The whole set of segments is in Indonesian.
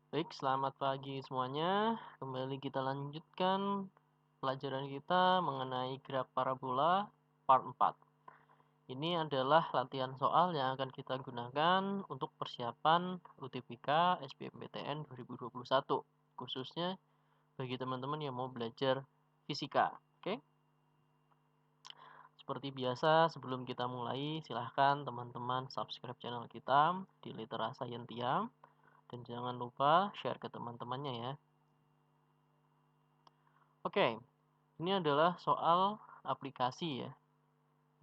Baik, selamat pagi semuanya. Kembali kita lanjutkan pelajaran kita mengenai graf parabola part 4. Ini adalah latihan soal yang akan kita gunakan untuk persiapan UTBK SBMPTN 2021, khususnya bagi teman-teman yang mau belajar fisika. Oke? Seperti biasa, sebelum kita mulai, silahkan teman-teman subscribe channel kita di Litera Scientia dan jangan lupa share ke teman-temannya ya. Oke, ini adalah soal aplikasi ya,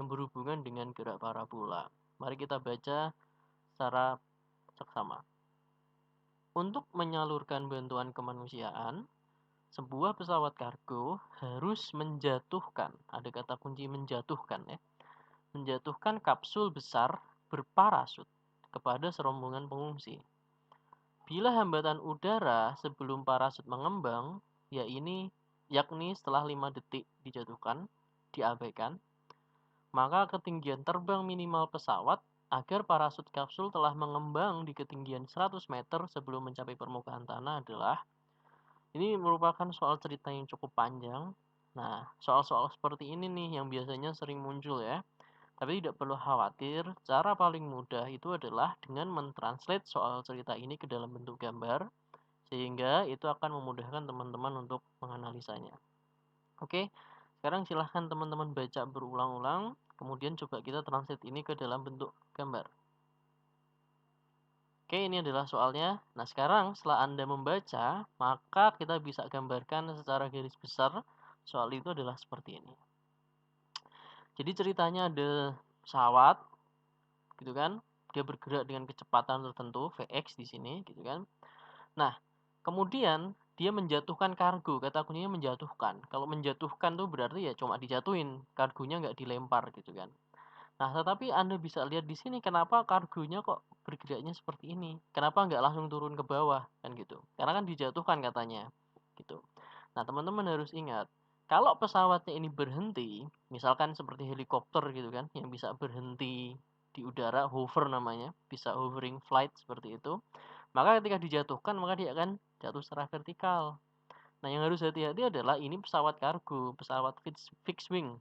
yang berhubungan dengan gerak parabola. Mari kita baca secara seksama. Untuk menyalurkan bantuan kemanusiaan, sebuah pesawat kargo harus menjatuhkan, ada kata kunci menjatuhkan ya, menjatuhkan kapsul besar berparasut kepada serombongan pengungsi. Bila hambatan udara sebelum parasut mengembang, yakni setelah 5 detik dijatuhkan, diabaikan, maka ketinggian terbang minimal pesawat agar parasut kapsul telah mengembang di ketinggian 100 meter sebelum mencapai permukaan tanah adalah, ini merupakan soal cerita yang cukup panjang. Nah, soal-soal seperti ini nih yang biasanya sering muncul ya. Tapi tidak perlu khawatir, cara paling mudah itu adalah dengan mentranslate soal cerita ini ke dalam bentuk gambar, sehingga itu akan memudahkan teman-teman untuk menganalisanya. Oke, sekarang silahkan teman-teman baca berulang-ulang, kemudian coba kita translate ini ke dalam bentuk gambar. Oke, ini adalah soalnya. Nah, sekarang setelah Anda membaca, maka kita bisa gambarkan secara garis besar soal itu adalah seperti ini. Jadi ceritanya ada pesawat, gitu kan? Dia bergerak dengan kecepatan tertentu, Vx di sini, gitu kan? Nah, kemudian dia menjatuhkan kargo, kata kuncinya menjatuhkan. Kalau menjatuhkan tuh berarti ya cuma dijatuhin, kargonya nggak dilempar gitu kan. Nah, tetapi Anda bisa lihat di sini kenapa kargonya kok bergeraknya seperti ini. Kenapa nggak langsung turun ke bawah kan gitu. Karena kan dijatuhkan katanya gitu. Nah, teman-teman harus ingat, kalau pesawatnya ini berhenti, misalkan seperti helikopter gitu kan, yang bisa berhenti di udara, hover namanya, bisa hovering flight seperti itu. Maka ketika dijatuhkan, maka dia akan jatuh secara vertikal. Nah, yang harus hati-hati adalah ini pesawat kargo, pesawat fixed wing.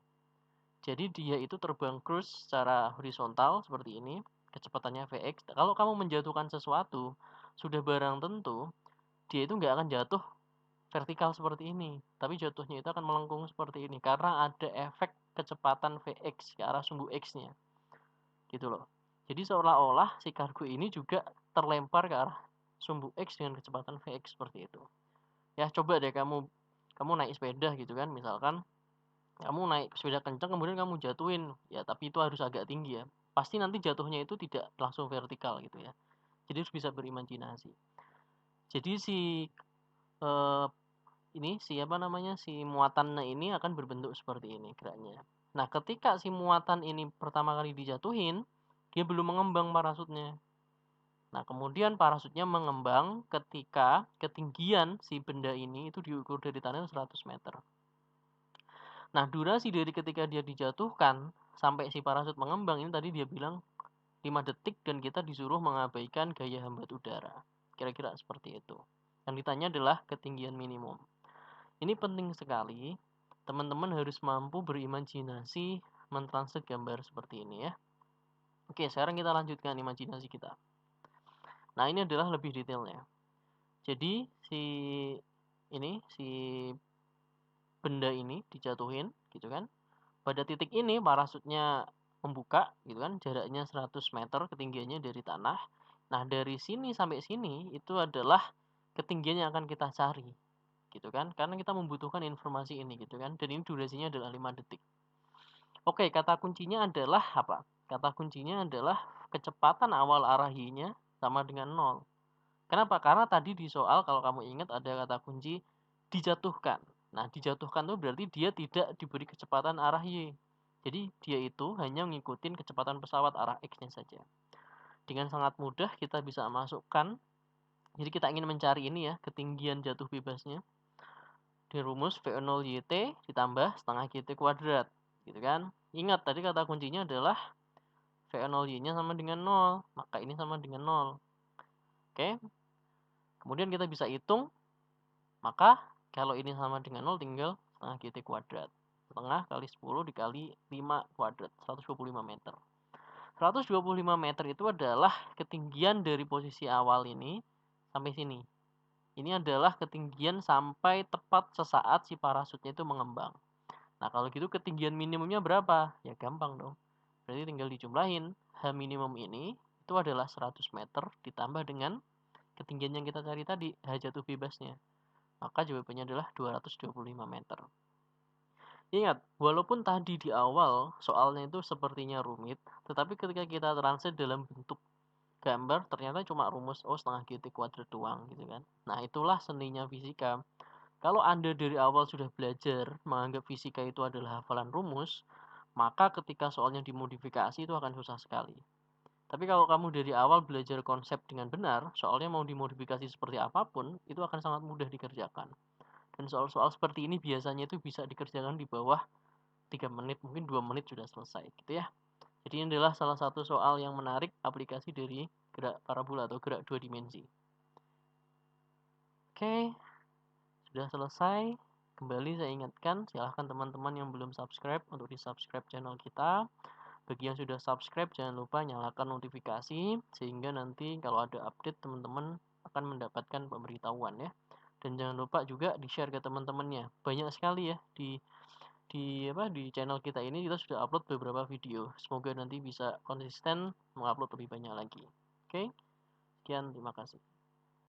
Jadi dia itu terbang cruise secara horizontal seperti ini, kecepatannya Vx. Kalau kamu menjatuhkan sesuatu, sudah barang tentu, dia itu nggak akan jatuh vertikal seperti ini, tapi jatuhnya itu akan melengkung seperti ini, karena ada efek kecepatan Vx ke arah sumbu X-nya. Gitu loh. Jadi seolah-olah si kargo ini juga terlempar ke arah sumbu X dengan kecepatan Vx seperti itu. Ya coba deh kamu naik sepeda gitu kan, misalkan kamu naik sepeda kencang kemudian kamu jatuhin, ya tapi itu harus agak tinggi ya. Pasti nanti jatuhnya itu tidak langsung vertikal gitu ya. Jadi harus bisa berimajinasi. Jadi eh, si muatannya ini akan berbentuk seperti ini geraknya. Nah, ketika si muatan ini pertama kali dijatuhin, dia belum mengembang parasutnya. Nah, kemudian parasutnya mengembang ketika ketinggian si benda ini itu diukur dari tanah 100 meter. Nah, durasi dari ketika dia dijatuhkan sampai si parasut mengembang ini tadi dia bilang 5 detik dan kita disuruh mengabaikan gaya hambat udara. Kira-kira seperti itu. Yang ditanya adalah ketinggian minimum. Ini penting sekali. Teman-teman harus mampu berimajinasi mentranslate gambar seperti ini ya. Oke, sekarang kita lanjutkan imajinasi kita. Nah, ini adalah lebih detailnya. Jadi si benda ini dijatuhin gitu kan. Pada titik ini parasutnya membuka gitu kan, jaraknya 100 meter ketinggiannya dari tanah. Nah, dari sini sampai sini itu adalah ketinggian yang akan kita cari gitu kan. Karena kita membutuhkan informasi ini gitu kan. Dan ini durasinya adalah 5 detik. Oke, kata kuncinya adalah apa? Kata kuncinya adalah kecepatan awal arah y-nya sama dengan 0. Kenapa? Karena tadi di soal kalau kamu ingat ada kata kunci dijatuhkan. Nah, dijatuhkan itu berarti dia tidak diberi kecepatan arah y. Jadi dia itu hanya mengikuti kecepatan pesawat arah x-nya saja. Dengan sangat mudah kita bisa masukkan. Jadi kita ingin mencari ini ya, ketinggian jatuh bebasnya. Di rumus V0 YT ditambah setengah GT kuadrat. Gitu kan. Ingat tadi kata kuncinya adalah V0 Y-nya sama dengan 0. Maka ini sama dengan 0. Oke. Kemudian kita bisa hitung, maka kalau ini sama dengan 0 tinggal setengah GT kuadrat. Setengah kali 10 dikali 5 kuadrat, 125 meter. 125 meter itu adalah ketinggian dari posisi awal ini sampai sini. Ini adalah ketinggian sampai tepat sesaat si parasutnya itu mengembang. Nah, kalau gitu ketinggian minimumnya berapa? Ya gampang dong. Berarti tinggal dijumlahin. H minimum ini itu adalah 100 meter ditambah dengan ketinggian yang kita cari tadi, H jatuh bebasnya. Maka jawabannya adalah 225 meter. Ingat, walaupun tadi di awal soalnya itu sepertinya rumit, tetapi ketika kita translate dalam bentuk gambar, ternyata cuma rumus setengah GT kuadrat doang gitu kan. Nah, itulah seninya fisika. Kalau Anda dari awal sudah belajar menganggap fisika itu adalah hafalan rumus, maka ketika soalnya dimodifikasi itu akan susah sekali. Tapi kalau kamu dari awal belajar konsep dengan benar, soalnya mau dimodifikasi seperti apapun, itu akan sangat mudah dikerjakan. Dan soal-soal seperti ini biasanya itu bisa dikerjakan di bawah 3 menit, mungkin 2 menit sudah selesai gitu ya. Jadi ini adalah salah satu soal yang menarik aplikasi dari gerak parabola atau gerak dua dimensi. Oke, sudah selesai. Kembali saya ingatkan, silahkan teman-teman yang belum subscribe untuk di-subscribe channel kita. Bagi yang sudah subscribe, jangan lupa nyalakan notifikasi, sehingga nanti kalau ada update teman-teman akan mendapatkan pemberitahuan ya. Dan jangan lupa juga di-share ke teman-temannya. Banyak sekali ya di channel kita ini kita sudah upload beberapa video. Semoga nanti bisa konsisten mengupload lebih banyak lagi. Oke, sekian, terima kasih.